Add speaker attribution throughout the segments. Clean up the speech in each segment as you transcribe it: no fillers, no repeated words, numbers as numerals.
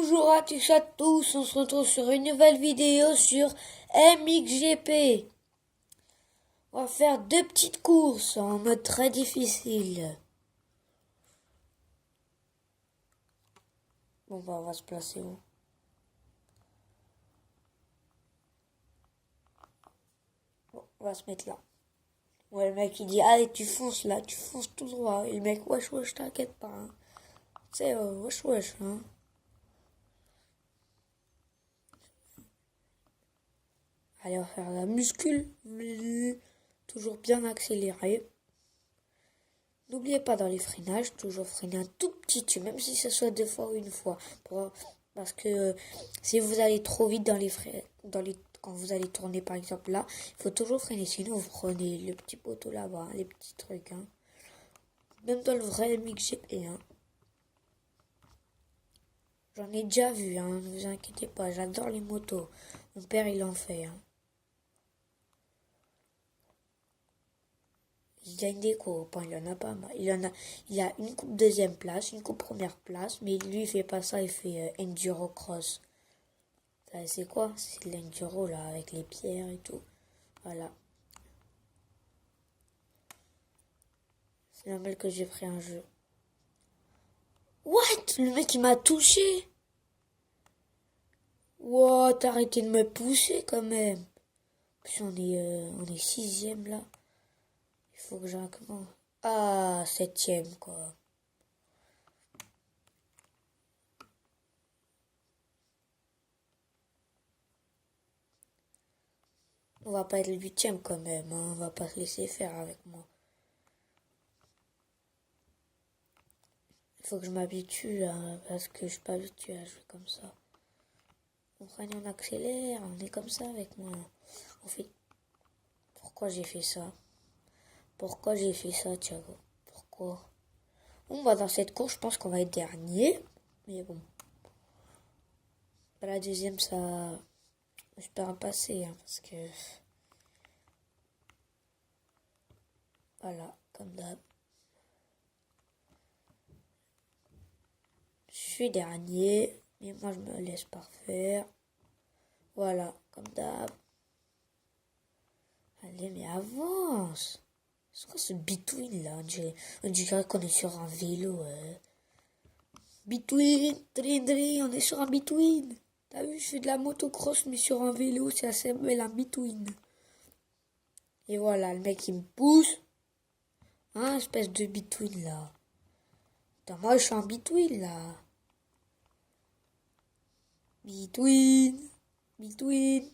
Speaker 1: Bonjour à tous, on se retrouve sur une nouvelle vidéo sur MXGP. On va faire deux petites courses en mode très difficile. Bon bah on va se placer où? Bon, on va se mettre là. Ouais, le mec il dit allez tu fonces là, tu fonces tout droit. Et le mec wesh t'inquiète pas. Hein. Tu sais wesh hein. Allez on va faire la muscule. Toujours bien accéléré. N'oubliez pas dans les freinages, toujours freiner un tout petit tube, même si ce soit deux fois ou une fois. Parce que si vous allez trop vite quand vous allez tourner par exemple là, il faut toujours freiner. Sinon vous prenez le petit poteau là-bas, les petits trucs. Hein. Même dans le vrai MXGP. Hein. J'en ai déjà vu, hein, ne vous inquiétez pas, j'adore les motos. Mon père il en fait. Hein. Il gagne des coupes, il en a pas mal. Il a une coupe deuxième place, une coupe première place, mais lui il fait pas ça, il fait enduro cross. C'est quoi? C'est l'enduro là, avec les pierres et tout. Voilà. C'est normal que j'ai pris un jeu. What? Le mec il m'a touché. What? Arrêtez de me pousser quand même. Puis on est sixième là. Il faut que j'ai un comment? Ah, septième quoi. On va pas être le huitième quand même, hein. On va pas se laisser faire avec moi. Il faut que je m'habitue là, parce que je suis pas habituée à jouer comme ça. On freine, on accélère, on est comme ça avec moi. On fait. Pourquoi j'ai fait ça? Pourquoi j'ai fait ça, Thiago? Pourquoi? Bon, bah dans cette course, je pense qu'on va être dernier. Mais bon. La deuxième, ça. J'espère passer, hein, parce que. Voilà, comme d'hab. Je suis dernier, mais moi je me laisse pas faire. Voilà, comme d'hab. Allez, mais avance! C'est quoi ce between là? On dirait qu'on est sur un vélo. Between, on est sur un between. T'as vu, je fais de la motocross, mais sur un vélo, ça s'appelle un between. Et voilà, le mec il me pousse. Hein, espèce de between là. Attends, moi je suis un between là. Between, between.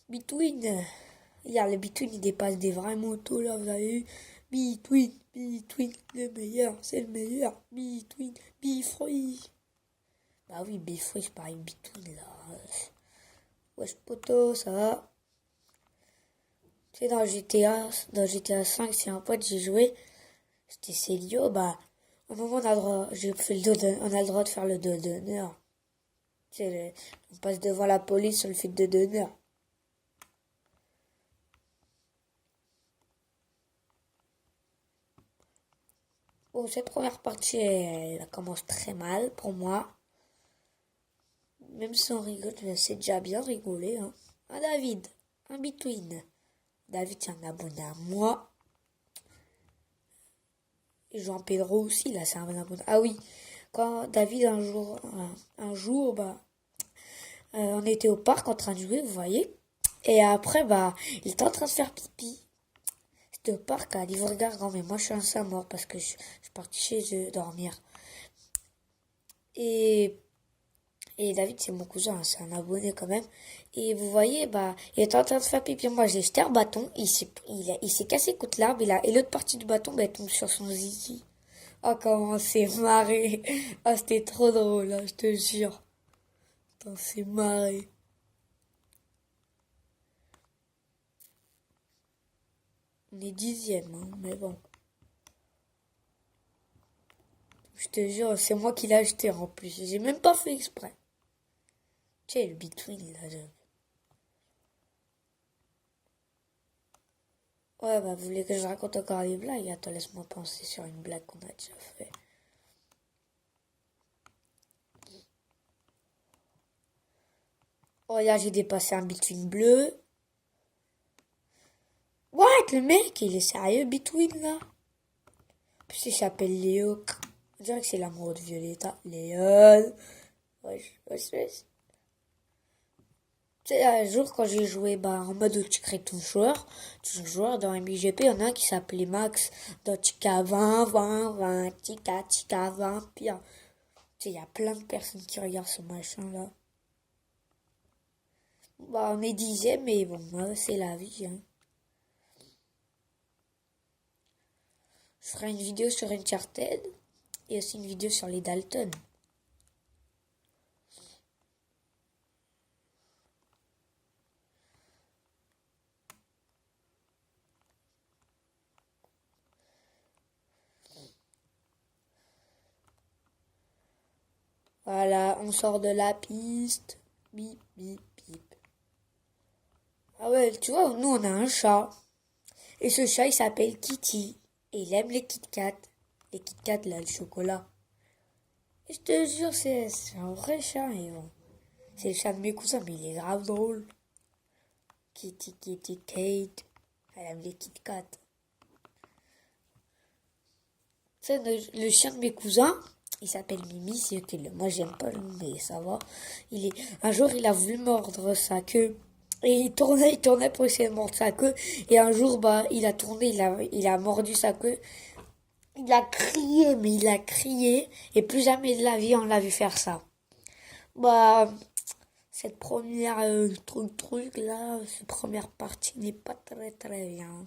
Speaker 1: Between. Regarde, le between il dépasse des vraies motos là, vous avez vu. Between, le meilleur, c'est le meilleur. Between, Bifree. Bah oui, Bifree, c'est pareil, between là. Wesh poto, ça va. Tu sais, dans GTA 5, c'est un pote, j'ai joué. C'était Célio, bah, à un moment, on a le droit de faire le dos d'honneur. Tu sais, on passe devant la police, on le fait de dos d'honneur. Bon, cette première partie, elle commence très mal pour moi. Même si on rigole, c'est déjà bien rigolé. Hein. Ah, David, un between. David, c'est un abonné à moi. Et Jean Pedro aussi, là, c'est un abonné. Ah oui, quand David, un jour bah, on était au parc en train de jouer, vous voyez. Et après, bah, il était en train de faire pipi. C'était au parc à Livre-Gargan, mais moi, je suis un saint mort parce que je suis parti chez eux dormir. Et David, c'est mon cousin, hein, c'est un abonné quand même. Et vous voyez, bah, il est en train de faire pipi. Moi, j'ai jeté un bâton. Il s'est cassé contre l'arbre. Et l'autre partie du bâton, bah, elle tombe sur son zizi. Oh, comment on s'est marré. Ah, c'était trop drôle, là, je te jure. On s'est marré. On est dixième, hein, mais bon. Je te jure, c'est moi qui l'ai acheté en plus. J'ai même pas fait exprès. Tu sais, le between, là. Ouais, bah, vous voulez que je raconte encore des blagues? Attends, laisse-moi penser sur une blague qu'on a déjà fait. Oh, là, j'ai dépassé un between bleu. What? Le mec, il est sérieux, between, là? Puis il s'appelle Léo. On dirait que c'est l'amour de Violetta. Léon. Wesh, wesh, wesh. Tu sais, un jour, quand j'ai joué bah, en mode où tu crées ton joueur dans MIGP, il y en a un qui s'appelait Max. Dans Tika 20, 20, 20, Tika 20, pire. Tu sais, il y a plein de personnes qui regardent ce machin-là. Bah, on est dixième, mais bon, c'est la vie, hein. Je ferai une vidéo sur Uncharted et aussi une vidéo sur les Dalton. Voilà, on sort de la piste. Bip, bip, bip. Ah ouais, tu vois, nous on a un chat. Et ce chat, il s'appelle Kitty. Et il aime les Kit Kat. Les Kit Kat, là, le chocolat. Et je te jure, c'est un vrai chat. Et bon, c'est le chat de mes cousins, mais il est grave drôle. Kitty, Kitty, Kate. Elle aime les Kit Kat. Tu sais, le chien de mes cousins, il s'appelle Mimi, c'est ok. Moi, j'aime pas le nom, mais ça va. Un jour, il a voulu mordre sa queue. Et il tournait pour essayer de mordre sa queue. Et un jour, bah, il a tourné, il a mordu sa queue. Il a crié, mais il a crié. Et plus jamais de la vie, on l'a vu faire ça. Bah, cette première truc là, cette première partie n'est pas très très bien.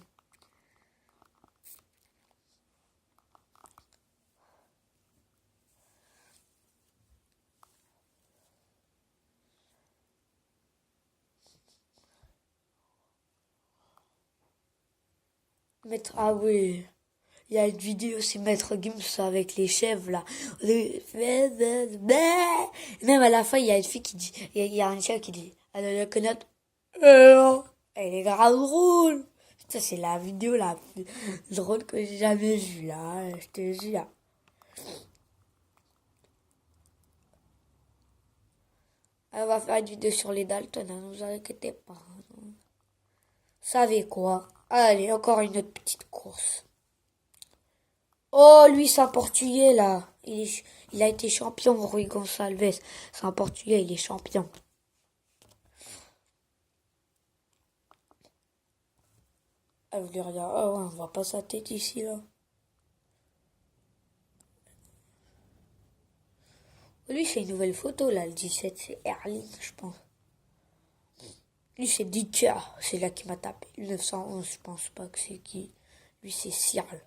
Speaker 1: Ah oui. Il y a une vidéo, c'est Maître Gims avec les chèvres, là. Même à la fin, il y a une fille qui dit, il y a un chat qui dit, elle a la connaître. Elle est grave drôle. Ça, c'est la vidéo la plus drôle que j'ai jamais vue, là. Je te jure. Elle va faire une vidéo sur les Dalton, ne vous inquiétez pas. Savez quoi? Allez, encore une autre petite course. Oh, lui, c'est un Portugais, là. Il a été champion, Rui Gonçalves. C'est un Portugais, il est champion. Elle voulait regarder. Ah ouais, on voit pas sa tête ici, là. Lui, c'est une nouvelle photo, là, le 17. C'est Erling, je pense. Lui, c'est Dicker. C'est là qui m'a tapé. Le 911, je pense pas que c'est qui. Lui, c'est Cyril.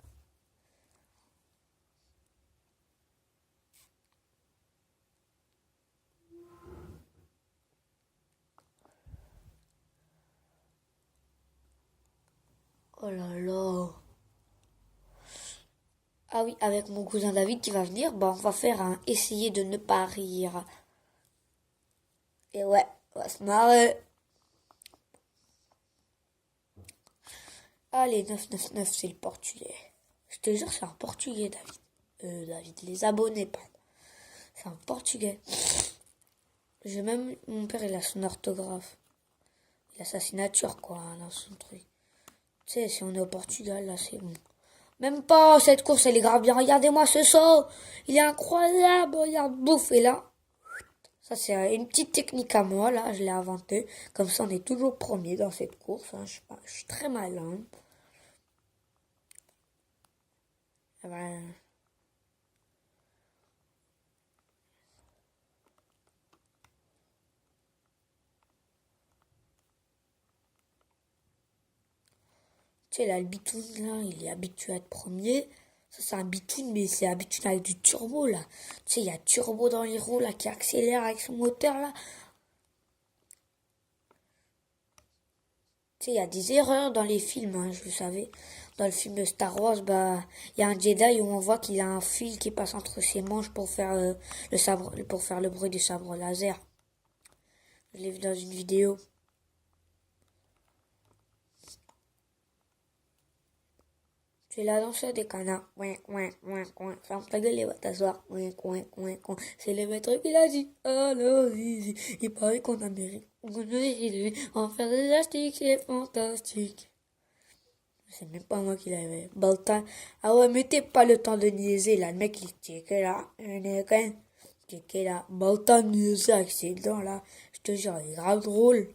Speaker 1: Oh là là. Ah oui, avec mon cousin David qui va venir, bah on va faire un essayer de ne pas rire. Et ouais, on va se marrer. Allez, 999, c'est le portugais. Je te jure, c'est un portugais, David. David, les abonnés, pardon. C'est un portugais. Mon père, il a son orthographe. Il a sa signature, quoi, dans son truc. Tu sais, si on est au Portugal, là, c'est bon. Même pas, cette course, elle est grave bien. Regardez-moi ce saut. Il est incroyable. Regarde, bouffe. Et là, ça, c'est une petite technique à moi, là. Je l'ai inventée. Comme ça, on est toujours premier dans cette course. Hein. Je suis très malin. Ben, tu sais, là, le bitoun, là, il est habitué à être premier. Ça, c'est un bitoun, mais c'est un bitoun avec du turbo, là. Tu sais, il y a turbo dans les roues, là, qui accélère avec son moteur, là. Tu sais, il y a des erreurs dans les films, hein, je le savais. Dans le film de Star Wars, bah, il y a un Jedi où on voit qu'il a un fil qui passe entre ses manches pour faire le sabre, pour faire le bruit du sabre laser. Je l'ai vu dans une vidéo. Tu es la danseuse des canards. Ouin, ouin, ouin, ouin. Ferme ta gueule et va t'asseoir. Ouin, ouin, ouin, ouin. C'est le maître qui l'a dit. Alors, zizi. Il paraît qu'en Amérique, on va faire des élastiques, c'est fantastique. C'est même pas moi qui l'avais. Baltan. Ah ouais, mettez pas le temps de niaiser là. Le mec, il check là. Check là. Baltan niaiser avec ses dents là. Je te jure, il est grave drôle.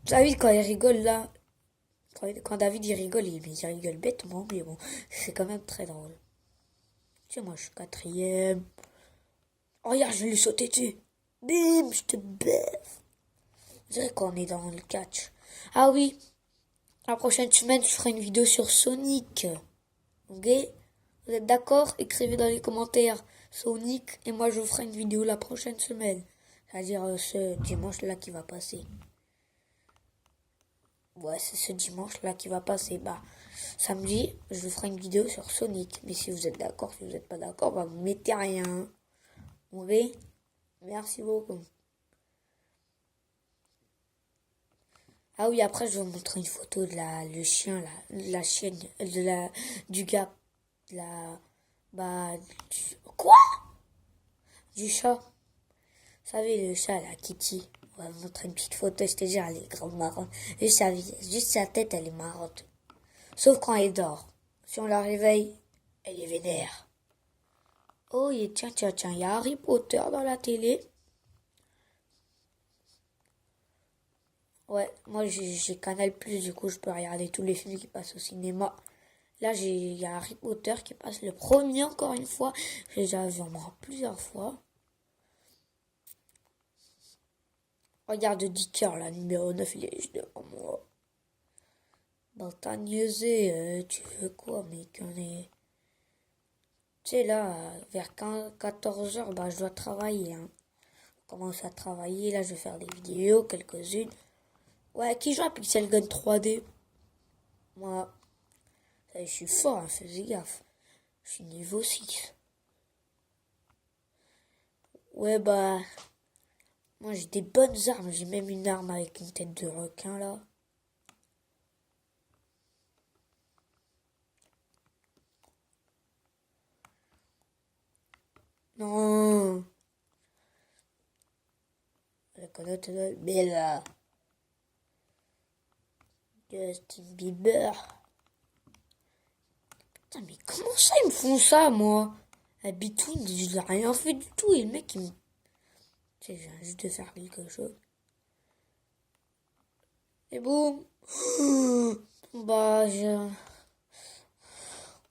Speaker 1: Vous savez, quand il rigole là. Quand David il rigole, il rigole bêtement, mais bon, c'est quand même très drôle. Tu sais, moi je suis quatrième. Oh, regarde, je vais lui sauter dessus. Bim, je te baffe. Je dirais qu'on est dans le catch. Ah oui, la prochaine semaine, je ferai une vidéo sur Sonic. Ok? Vous êtes d'accord? Écrivez dans les commentaires Sonic et moi je vous ferai une vidéo la prochaine semaine. C'est-à-dire ce dimanche-là qui va passer. Ouais, c'est ce dimanche-là qui va passer. Bah, samedi, je vous ferai une vidéo sur Sonic. Mais si vous êtes d'accord, si vous n'êtes pas d'accord, bah, vous mettez rien. Ok? Merci beaucoup. Ah oui, après, je vais vous montrer une photo de le chien, la chienne, du gars, quoi? Du chat. Vous savez, le chat, la Kitty. On va vous montrer une petite photo, je te jure, elle est grave marrante. Juste sa tête, elle est marrante. Sauf quand elle dort. Si on la réveille, elle est vénère. Oh, tiens, il y a Harry Potter dans la télé. Ouais, moi j'ai Canal+, du coup je peux regarder tous les films qui passent au cinéma. Là, il y a Harry Potter qui passe le premier encore une fois. J'ai déjà vu en moins plusieurs fois. Regarde Dicker, la numéro 9, il est juste devant moi. Baltagneusé, tu veux quoi, mec? On est... Tu sais, là, vers 14h, bah, je dois travailler. Hein. Je commence à travailler. Là, je vais faire des vidéos, quelques-unes. Ouais, qui joue à Pixel Gun 3D? Moi, je suis fort, hein, fais gaffe. Je suis niveau 6. Ouais, bah... Moi, j'ai des bonnes armes. J'ai même une arme avec une tête de requin, là. Non. La connote de Bella. Justin Bieber. Putain, mais comment ça, ils me font ça, moi? La bitouine, je n'ai rien fait du tout. Et le mec, il me... Tu sais, je viens juste de faire quelque chose. Et boum. Bah,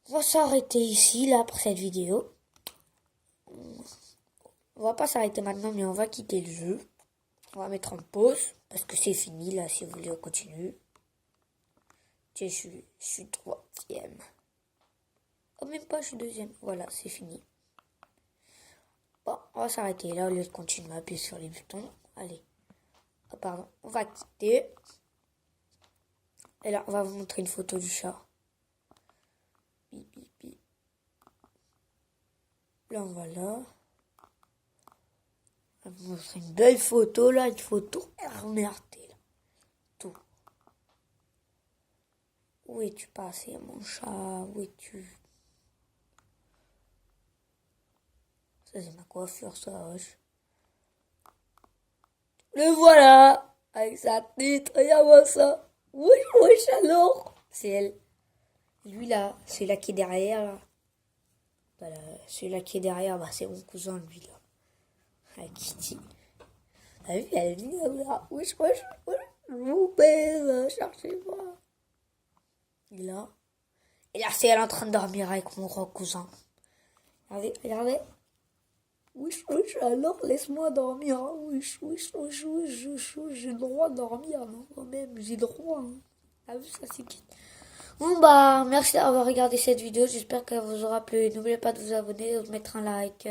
Speaker 1: on va s'arrêter ici, là, pour cette vidéo. On va pas s'arrêter maintenant, mais on va quitter le jeu. On va mettre en pause, parce que c'est fini, là, si vous voulez, on continue. Tu sais, je suis troisième. Oh, même pas, je suis deuxième. Voilà, c'est fini. Bon, on va s'arrêter là, au lieu de continuer à appuyer sur les boutons. Allez. Oh, pardon, on va quitter. Et là, on va vous montrer une photo du chat. Bip, bip, bip. Là, on va là. On va vous montrer une belle photo, là. Une photo remertée, là. Tout. Où es-tu passé, mon chat? Où es-tu? Ça, c'est ma coiffure, ça, wesh. Le voilà! Avec sa tête, regarde-moi ça. Wesh, wesh, alors? C'est elle. Lui, là, celui-là qui est derrière, là. Voilà, celui-là qui est derrière, bah, c'est mon cousin, lui, là. Avec Kitty. T'as vu, elle vient là. Wesh, wesh, wesh. Je vous baise, cherchez-moi. Et là, c'est elle en train de dormir avec mon gros cousin. Regardez, regardez. Wesh, wesh, alors laisse-moi dormir. Wesh, wesh, wesh, wesh, wesh, wesh, j'ai le droit de dormir, non, quand même, j'ai le droit. Hein. Ah oui, ça c'est qui. Bon bah, merci d'avoir regardé cette vidéo, j'espère qu'elle vous aura plu. N'oubliez pas de vous abonner, de mettre un like.